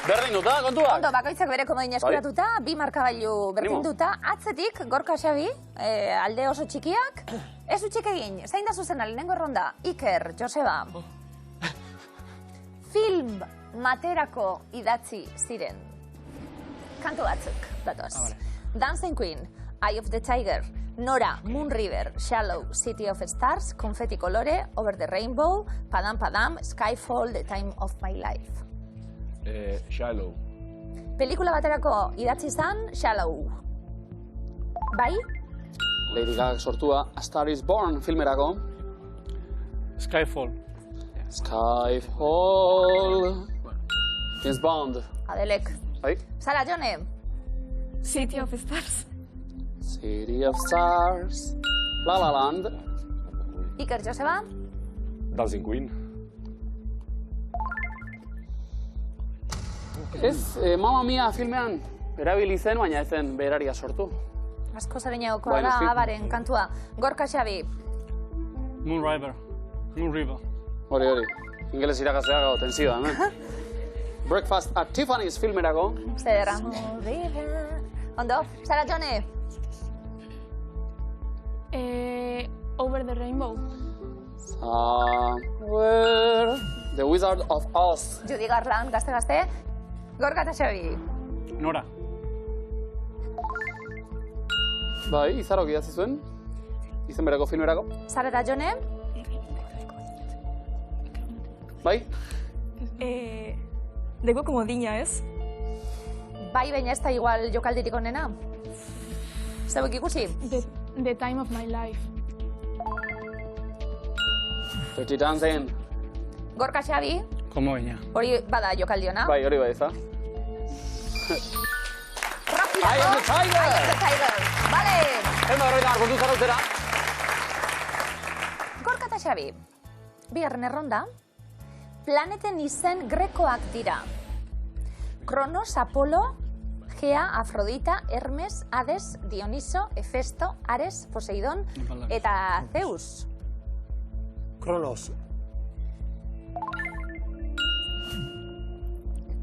S2: Berdin duta, kontua?
S1: Ondo, bakoitzak bere komodina eskuratuta, 2 markagailu berdinduta. Atzetik, Gorka Xabi, alde oso txikiak. Ez utxik egin, zein da zuzena lehenengo erronda? Iker, Joseba. Film materako idatzi ziren. Kantu batzuk, datoz. Dancing Queen, Eye of the Tiger, Nora, Moon River, Shallow, City of Stars, Confetti Colore, Over the Rainbow, Padam Padam, Skyfall, The Time of My Life.
S4: Shallow.
S1: Pelikula baterako idatzi izan, Shallow. Bai?
S2: Lady Gaga sortua A Star is Born filmerako.
S6: Skyfall.
S2: Skyfall. James Bond.
S1: Adelek.
S2: Bai?
S1: Sara, Jone.
S8: City of Stars.
S2: City of Stars. La La Land.
S1: Iker, Joseba.
S4: Dancing Queen.
S2: Ez, Mamma Mia filmean erabili zen, baina ez zen beraria sortu.
S1: Asko zerinagokoa da, Abaren kantua. Gorka Xabi.
S6: Moon River.
S2: Hori. Ingeles irakasleak gago tensioa, hemen. Breakfast at Tiffany's filmerako.
S1: Zer, Ondo, Sara, Jone.
S7: Over the Rainbow.
S2: Somewhere. The Wizard of Oz.
S1: Judy Garland, gazte. Gorka eta Xabi.
S6: Nora.
S2: Bai, Izarok idatzi zuen. Izen bereko filmerako.
S1: Sara eta Jone.
S2: Bai?
S8: Dego komodina, ez?
S1: Bai, baina ez da igual jokaldirik onena. Zeuek ikusi?
S7: The Time of My Life.
S2: Dirty Dancing.
S1: Gorka Xabi.
S6: Komodina.
S1: Hori bada jokaldiona.
S2: Bai, hori bai, eza.
S1: Eye
S2: of the Tiger!
S1: Eye of the Tiger. Vale.
S2: Hema horretan arkontu zarautera.
S1: Gorka eta Xabi. Bigarren erronda. Planeten izen grekoak dira. Kronos, Apolo, Gea, Afrodita, Hermes, Hades, Dioniso, Hefesto, Ares, Poseidon eta Zeus.
S5: Kronos.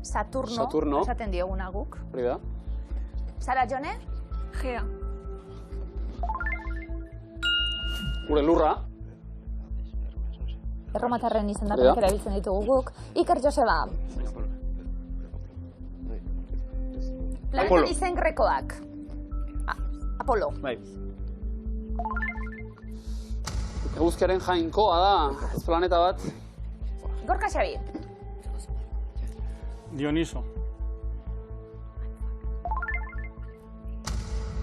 S1: Saturno, esaten dioguna guk.
S2: Hori da.
S1: Sara Jone?
S8: Gea.
S2: Gure lurra.
S1: Erromatarren izendapenak erabiltzen ditugu guk. Iker Joseba. Planetan izen grekoak. Apolo.
S3: Bai.
S2: Eguzkiaren jainkoa da, ez planeta bat.
S1: Gorka Xabi.
S6: Dioniso.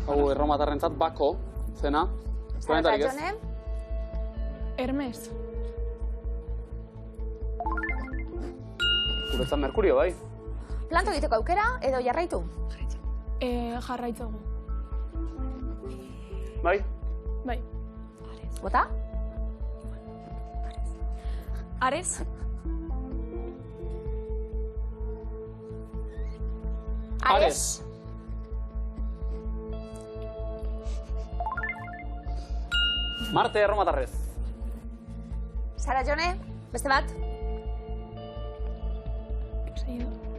S2: Hau erromatarrentzat bako, zena. Planetarik ez.
S7: Hermes.
S2: Guretzat Merkurio, bai.
S1: Planto egiteko aukera edo jarraitu?
S7: Jarraitzagu.
S2: Bai?
S7: Bai.
S1: Bota?
S8: Ares.
S2: Ares. Marte erromatarrez.
S1: Sara Jone, beste bat?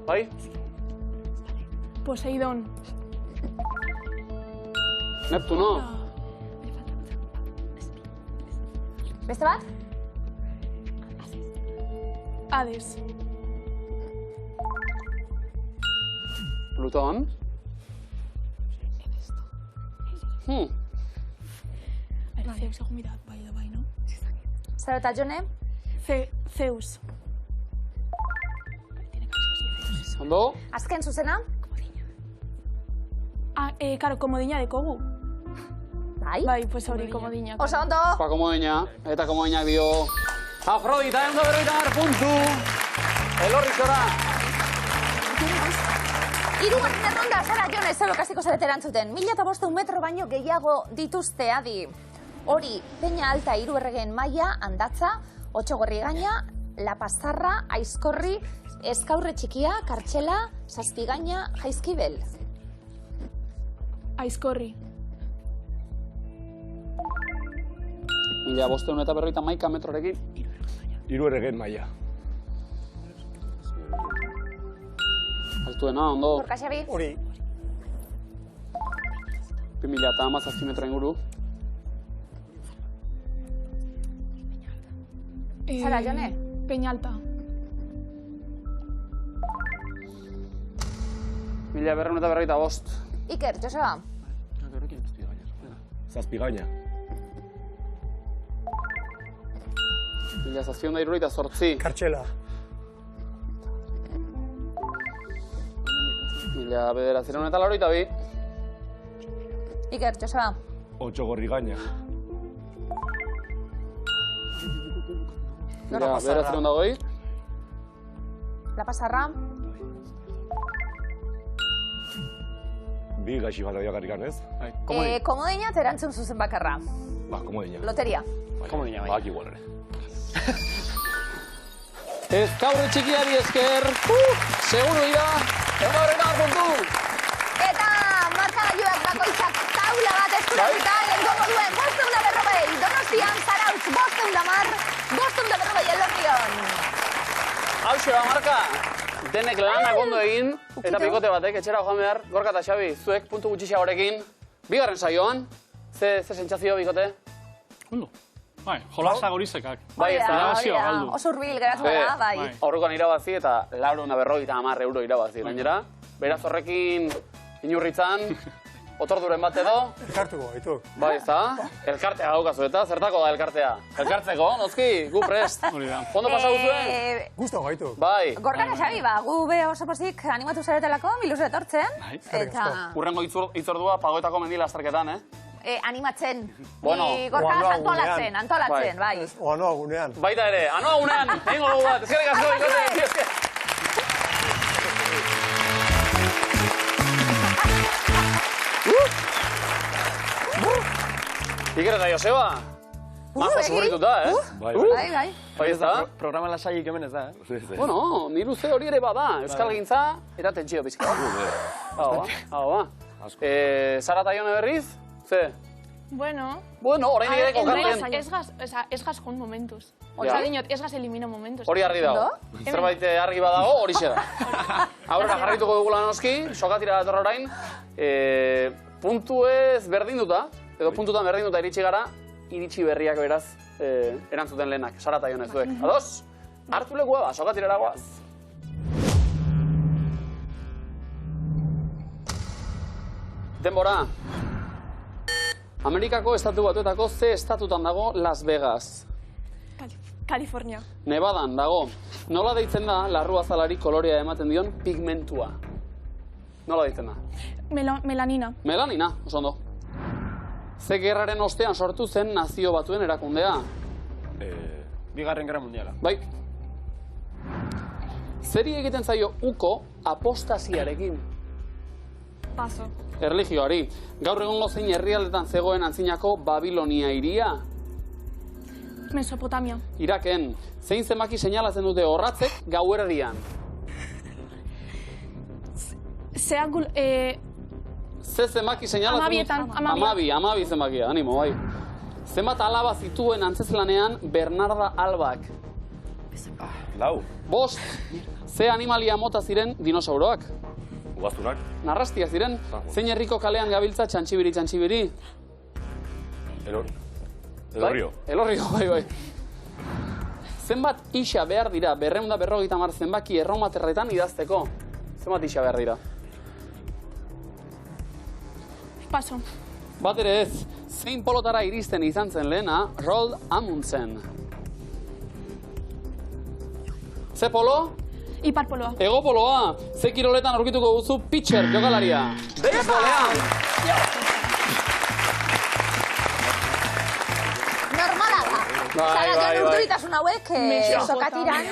S2: Bai?
S7: Poseidon.
S2: Neptuno.
S1: Beste bat?
S7: Hades.
S2: Pluton.
S7: Zeus egun mirat, bai da bai, no?
S1: Sara eta Jone?
S7: Zeus.
S2: Ondo?
S1: Azken zuzena?
S7: Karo, komodina dekogu.
S1: Bai?
S7: Bai, pues hori komodina.
S1: Oso ondo!
S2: Pa komodina, eta komodinak dio... Afrodita, egun da berroita puntu! Elorri zora!
S1: Hirugarren erronda, Sara Jone, zelo kasiko zarete erantzuten. 1500 metro baino gehiago dituzte, adi. Hori, Peña Alta hiru erregen maila, Andatza, Otxogorri gaina, La Pazarra, Aizkorri, Eskaurre Txikia, Kartxela, Zazpigaina, Jaizkibel.
S7: Aizkorri.
S2: 1551 metrorekin.
S4: Hiru erregen maila.
S2: Altuena, ondo.
S1: Gorka Xabi?
S5: Hori.
S2: 2017 metro inguru.
S1: Sara Jone?
S7: Peñalta.
S2: 1245.
S1: Iker, Joseba?
S4: Zazpigaina.
S2: 1778.
S5: Kartxela.
S2: 1982.
S1: Iker, Joseba?
S4: Otxogorri gaina.
S2: 1920.
S1: La Pazarra?
S4: Bi gaixi bat abiakarrikan, ez?
S1: Komodina erantzun zuzen bakarra.
S4: Ba, komodina.
S1: Loteria.
S3: Komodina, bai.
S4: Ba, igual ere.
S2: Eskaurre Txikiari esker, seguro ira, puntu!
S1: Eta markagailuak bakoitzak taula bat eskuratuta lehenko moduen 540, Donostian, Zarautz 510, Elorrion.
S2: Hauxe da, marka, denek lanak ondo egin, eta pikote batek, etxera joan behar, Gorka eta Xabi, zuek puntu gutxixea horekin, bigarren saioan, ze sentsazio bikote?
S6: Ondo. Bai, jolasa gorizekak.
S2: Bai, ez da.
S1: Oso urbil geratu da, bai.
S2: Aurrekoan irabazi eta 450 euro irabazi. Gainera, beraz horrekin inurritzan, otorduren bat edo.
S5: Elkartuko, gaituk.
S2: Bai, ez da. Elkartea daukazu eta, zertako da elkartea? Elkartzeko, nozki, gu prest. Ondo pasau zuen?
S5: Gusto gaituk.
S2: Bai.
S1: Gorka eta Xabi, gu be oso pozik animatu zaretelako, miluzu etortzen. Eta...
S2: Urrengo itzordua pagoetako mendila astarketan,
S1: animatzen.
S2: Bueno.
S1: Gorka antolatzen, bai.
S5: O anoa gunean.
S2: Baita ere, anoa gunean, egingo dugu bat. Ezkerrik asko, ikote. Iker eta Joseba, majo sufrituta,
S4: Bai.
S2: Bai ez da?
S3: Programa lasaiik hemen ez da,
S2: Bueno, niru ze hori ere bada, euskal gintza eta tentsio pizka. Hau ba. Sara eta Jone berriz? Ze?
S7: Bueno,
S2: orain ere kokatzen.
S7: ez gazkon momentuz. Osa dinot, ez gaz elimino momentos.
S2: Hori argi dago. Zerbait argi badago, hori da. Aurrera jarraituko dugula noski, sokatira dator orain. Puntu ez berdinduta, edo puntutan berdinduta iritsi gara, iritsi berriak beraz erantzuten lehenak, Sarata Jonezuek. Ados? Hartu lekua, sokatirara goaz. Denbora. Amerikako estatu batuetako ze estatutan dago Las Vegas?
S8: California.
S2: Nevadan dago. Nola deitzen da larruazalari kolorea ematen dion pigmentua? Nola deitzen da?
S7: Melanina.
S2: Melanina, oso ondo. Ze gerraren ostean sortu zen Nazio Batuen erakundea?
S3: Bigarren Gerra Mundiala.
S2: Bai. Zeri egiten zaio uko apostasiarekin?
S8: Paso.
S2: Erlijioari. Gaur egungo zein herrialdetan zegoen antzinako Babilonia hiria?
S7: Mesopotamia.
S2: Iraken. Zein zenbaki seinalatzen dute orratzek gauerdian? Ze zenbaki seinalatzen dute? Amabi zenbakia, animo, bai. Zenbat alaba zituen antzezlanean Bernarda Albak?
S4: 4.
S2: 5. Ze animalia mota ziren dinosauroak?
S4: Ugaztunak.
S2: Narrastia ziren. Zein herriko kalean gabiltza txantxibiri?
S4: Elorrio.
S2: Elorrio, bai. Zenbat isa behar dira 250 zenbaki erromaterretan idazteko? Zenbat isa behar dira?
S7: Paso.
S2: Bat ere ez, zein polotara iristen izan zen lehena Roald Amundsen? Ze polo?
S7: Iparpoloa.
S2: Ego poloa. Ze kiroletan aurkituko duzu pitcher jokalaria? Beisbolean!
S1: Normala da. Zara, joan urturitasun hauek sokatiran.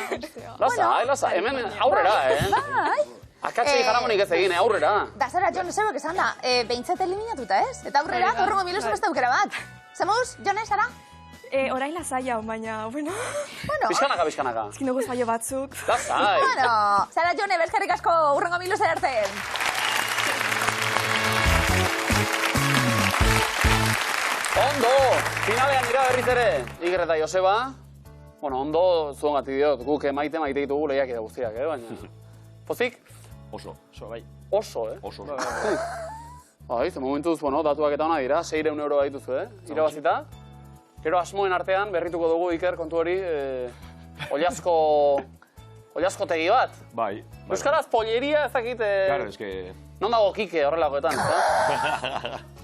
S2: Lasa, hemen aurrera,
S1: Bai.
S2: Akatzei jaramonik ez egin, aurrera.
S1: Da, zara, Jon, zerok esan da, behintzat eliminatuta, ez? Eta aurrera, horrengo miluzen beste aukera bat. Zemuz, Jon, zara?
S8: Orain lasaia, baina, bueno...
S2: Bizkanaka.
S8: Ezkin dugu zaio batzuk.
S2: Lasai.
S1: Bueno, zara, Jon, bezkarrik asko urrengo miluzen arte.
S2: Ondo, finalean dira berriz ere. Iker eta Joseba. Bueno, ondo zuen gati diot, guk maite ditugu lehiak eta guztiak, baina... Pozik?
S3: Oso, bai.
S2: Oso,
S3: Oso.
S2: Bai, ze momentuz, bueno, datuak eta hona dira, 600 euro baituzu, irabazita. Gero asmoen artean berrituko dugu Iker kontu hori, oliazko tegi bat.
S3: Bai.
S2: Euskaraz polleria ezakit...
S3: Claro, es que...
S2: Non dago kike horrelakoetan, ez?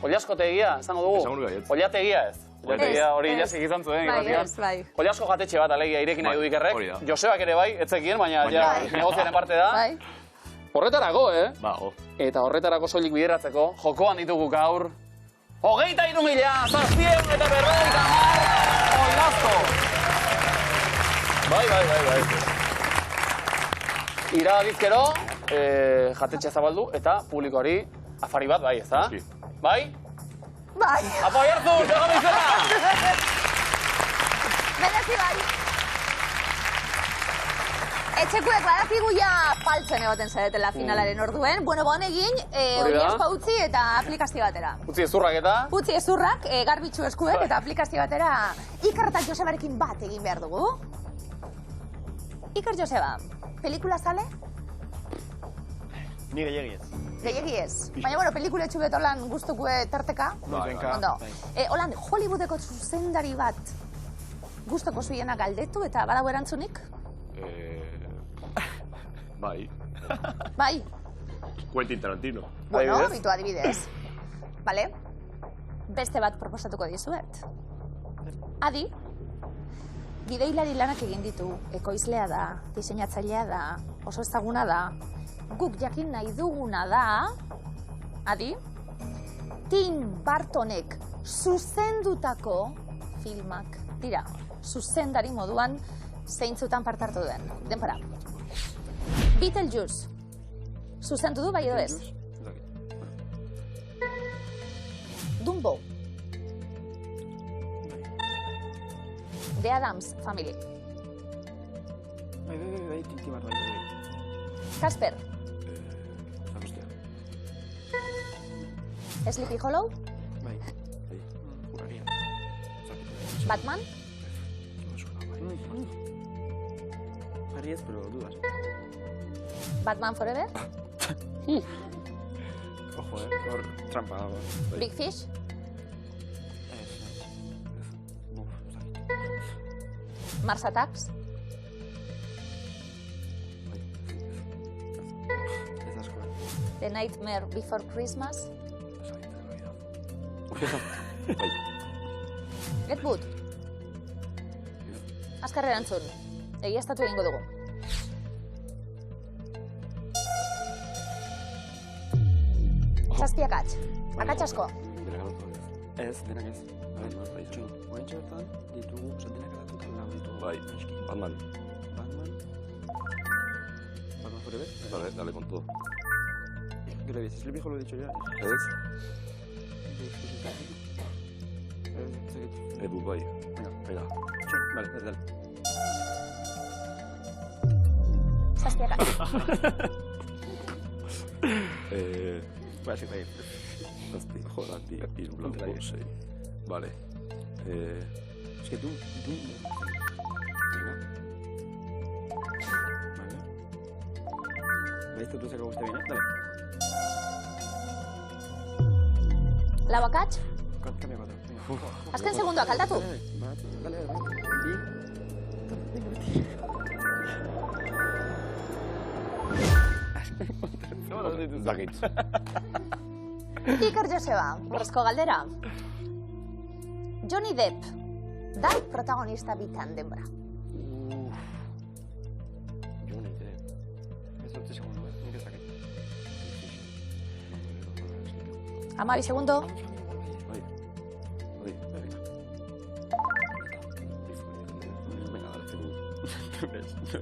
S2: Oliazko tegia, esango dugu.
S3: Esango dugu baietz.
S2: Oliategia ez. Oliategia hori jasik izan zuen.
S1: Bai.
S2: Oliazko jatetxe bat alegia irekin nahi du Ikerrek. Josebak ere bai, etzekien, baina negoziaren parte da. Horretarako,
S3: Bago.
S2: Eta horretarako soilik bideratzeko, jokoan ditugu gaur. 23.750 Oliazko! Bai. Irabazizkero, jatetxe zabaldu eta publikoari afari bat bai, ez da? Bai?
S1: Bai.
S2: Apo, jartu, segamu izela!
S1: Merezi bai. Etxekuek badakigu ja faltzen egoten zaretela finalaren orduen. Bueno, bon egin, oliazkoa utzi eta aplikazio batera.
S2: Utzi ezurrak eta?
S1: Utzi ezurrak, garbitxu eskuek eta aplikazio batera Iker eta Josebarekin bat egin behar dugu. Iker Joseba, pelikula zale?
S3: Ni gehiagi ez.
S1: Gehiagi ez. Baina, bueno, pelikula etxubet holan guztukue tarteka. Ondo. Holan, Hollywoodeko zuzendari bat guztoko zuiena galdetu eta badago erantzunik?
S4: Bai.
S1: Bai.
S4: Quentin Tarantino.
S1: Bueno, bitu adibidez. Bale? Beste bat proposatuko dizuet. Adi, gideilari lanak egin ditu. Ekoizlea da, diseinatzailea da, oso ezaguna da. Guk jakin nahi duguna da, Adi, Tim Burtonek zuzendutako filmak dira. Zuzendari moduan zeintzutan parte hartu duen. Denbora. Beetlejuice. Zuzendu du bai edo ez? Dumbo. The Addams Family.
S3: Bai, tintimar bai.
S1: Casper. Sleepy Hollow.
S3: Bai. Juraria.
S1: Batman.
S3: Harry ez, pero dudas.
S1: Batman Forever?
S3: Ojo, hor trampa dago.
S1: Big Fish? Mars Attacks? The Nightmare Before Christmas? Get Wood? Azkar erantzun. Egiaztatu egingo dugu. Zazpi akats. Akats asko.
S3: Ez, denak ez. Oaintxe bertan ditugu, denak edatuta lau ditugu.
S4: Bai, Batman.
S3: Batman Forever?
S4: Dale con todo.
S3: ¿Qué le dices? ¿Sleepy Hollow he dicho ya?
S4: ¿Es? Edu, bai. Venga.
S3: Vale, dale.
S1: Zazpi akats.
S3: Vale, sí, bai.
S4: Zazpi, jorati, hiru, lau, sei. Vale.
S3: Es que tú... Venga. Vale. ¿Veis tú sacas usted bien? Dale.
S1: Lau akats?
S3: Cambia 4. Venga.
S1: Azken segundoak, aldatu.
S3: Dale.
S4: Dakit.
S1: Iker Joseba, berrezko galdera. Johnny Depp da protagonista bitan denbora.
S3: Johnny Depp. Ez dut segundo, nik ez dakit.
S1: 12 segundo.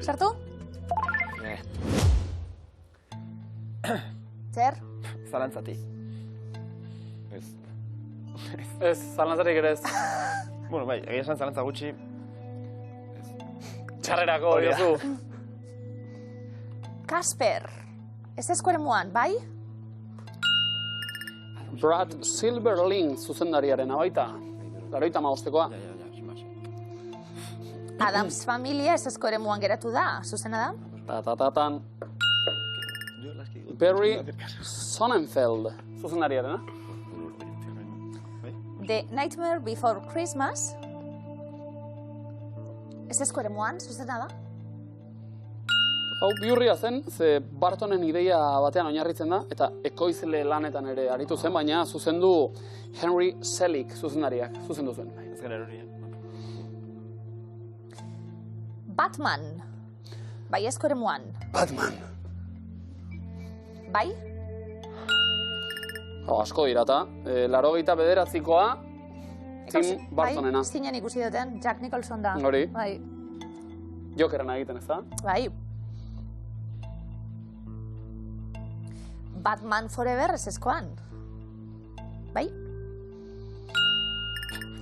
S1: Sartu? Zer?
S3: Zalantzati. Ez.
S2: Ez, zalantzarik ere ez.
S3: Bueno, bai, egia esan zalantza gutxi.
S2: Txarrerako, diozu.
S1: Kasper. Ez eskueremuan, bai?
S2: Brad Silverling zuzendariaren abaita. 85-koa.
S1: Adams Familia ez eskueremuan geratu da, zuzena da?
S2: Ta-ta-ta-tan. Barry Sonnenfeld zuzendariaren,
S1: The Nightmare Before Christmas. Ez eskueremuan, zuzena da?
S2: Hau, bihurria zen, ze Bartonen ideia batean oinarritzen da, eta ekoizle lanetan ere aritu zen, baina zuzendu Henry Selick zuzendariak, zuzendu zuen.
S3: Ez gara erori,
S1: Batman. Bai eskueremuan.
S2: Batman.
S1: Bai?
S2: Asko dirata. 89koa, Tim Burtonena.
S1: Bai, zinen ikusi duten, Jack Nicholson da.
S2: Hori.
S1: Bai.
S2: Jokerrena egiten, ez da?
S1: Bai. Batman Forever ez eskoan. Bai?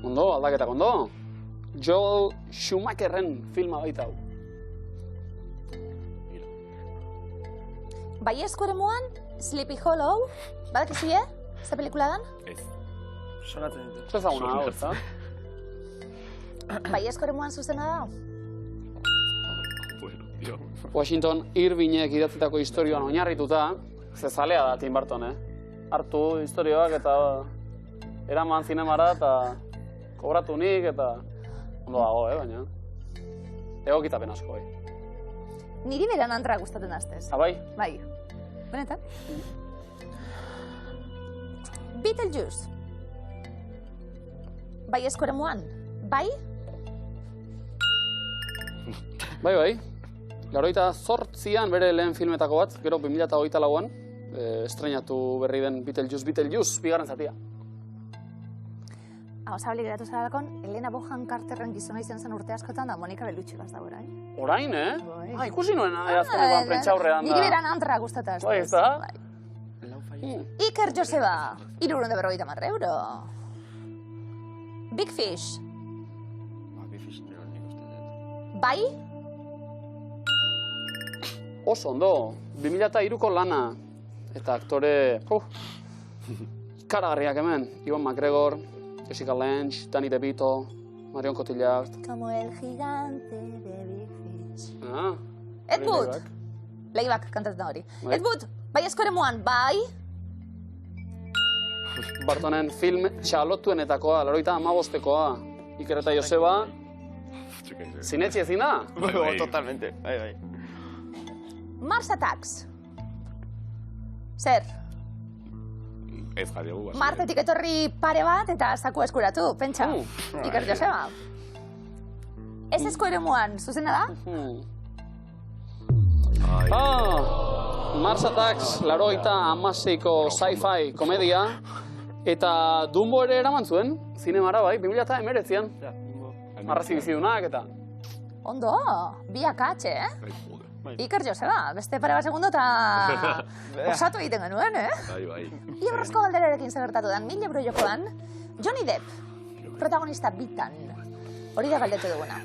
S2: Ondo, aldaketak ondo. Joel Schumacherren filma baita hau.
S1: Bai eskueremuan, Sleepy Hollow, badakizie? Zer pelikula dan?
S4: Ez.
S3: Sonatzen dut.
S2: Ez ezaguna hau, ez da?
S1: Bai eskueremuan zuzena da?
S4: Bueno, tío.
S2: Washington Irvingek idatzitako historioan oinarrituta, ze zalea da Tim Burton, Hartu historioak eta eraman zinemara eta kobratu nik eta ondo dago, baina egokitapen asko,
S1: Niri beran antra gustatzen aztez.
S2: Bai?
S1: Bai. Benetan? Beetlejuice. Bai eskueremuan. Bai?
S2: Bai. 88an bere lehen filmetako bat, gero 2024an estrenatu berri den Beetlejuice, bigarren zatia.
S1: Hau, zabalik geratu zaralakon, Elena Bonham Carterren gizona izan zen urte askotan da Monika Bellucci gazta gora,
S2: Orain, ikusi nuen azkenekoan prentxaurrean da.
S1: Niri beran antra gustata ez.
S2: Bai, ez da?
S1: Iker Joseba, 350 euro. Big Fish.
S3: Big Fish nire nik uste dut.
S1: Bai?
S2: Oso ondo, 2003ko lana. Eta aktore, karagarriak hemen. Ivan McGregor, Jessica Lange, Danny DeVito, Marion Cotillard.
S1: Como el gigante de Big Fish.
S2: Ah.
S1: Ed Wood. Leibak kantatzen hori. Ed Wood, bai eskoremuan, bai?
S2: Bartonen film txalotuenetakoa, 85-koa. Iker eta Joseba. Zinetxi ezin da?
S3: Totalmente, bai.
S1: Mars Attacks. Zer?
S4: Ez jarri egu.
S1: Martetik etorri pare bat eta zaku eskuratu, pentsa. Iker Joseba. Ez esko eremuan, zuzena da?
S2: Mars Attacks, 86ko sci-fi komedia. Eta Dumbo ere eraman zuen, zinemara bai, 2019an. Marrazi bizidunak eta...
S1: Ondo, bi akatxe, Iker Joseba, beste pare bat segundo eta osatu egiten genuen,
S4: Bai.
S1: Ibrozko galderarekin zegertatu dan, 1000 euro jokoan, Johnny Depp, protagonista bitan. Hori da galdetu duguna.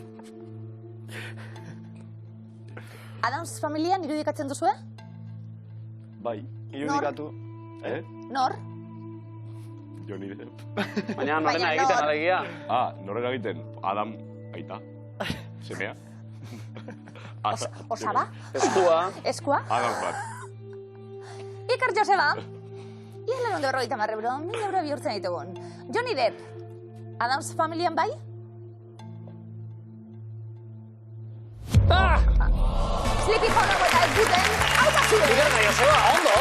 S1: Adams familian irudikatzen duzue?
S3: Bai, irudikatu.
S1: Nor?
S4: Johnny Depp.
S2: Baina norena egiten alegia.
S4: Norena egiten. Adam, aita. Semea.
S1: Osaba? Eskua?
S4: Adam bat.
S1: Iker Joseba. Ia lan ondo 50 euro, 1000 euro bihurtzen ditugun. Johnny Depp, Adams familian bai? Sleepy Hollow eta ez duten, hau pasuen!
S2: Iker eta Joseba, ondo!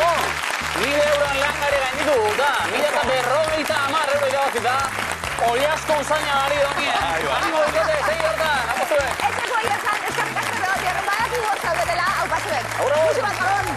S2: 1000 euroan langare gainditu, da, 1050 euro irabazita, Oliasko usaina ari donien. Animo dikote, segi hortan, hau pasuen!
S1: Ez eko irazan, eskarrik asko edo, badakigu hor zaudetela, hau pasuen!
S2: Aurra!
S1: Musu bat, galon!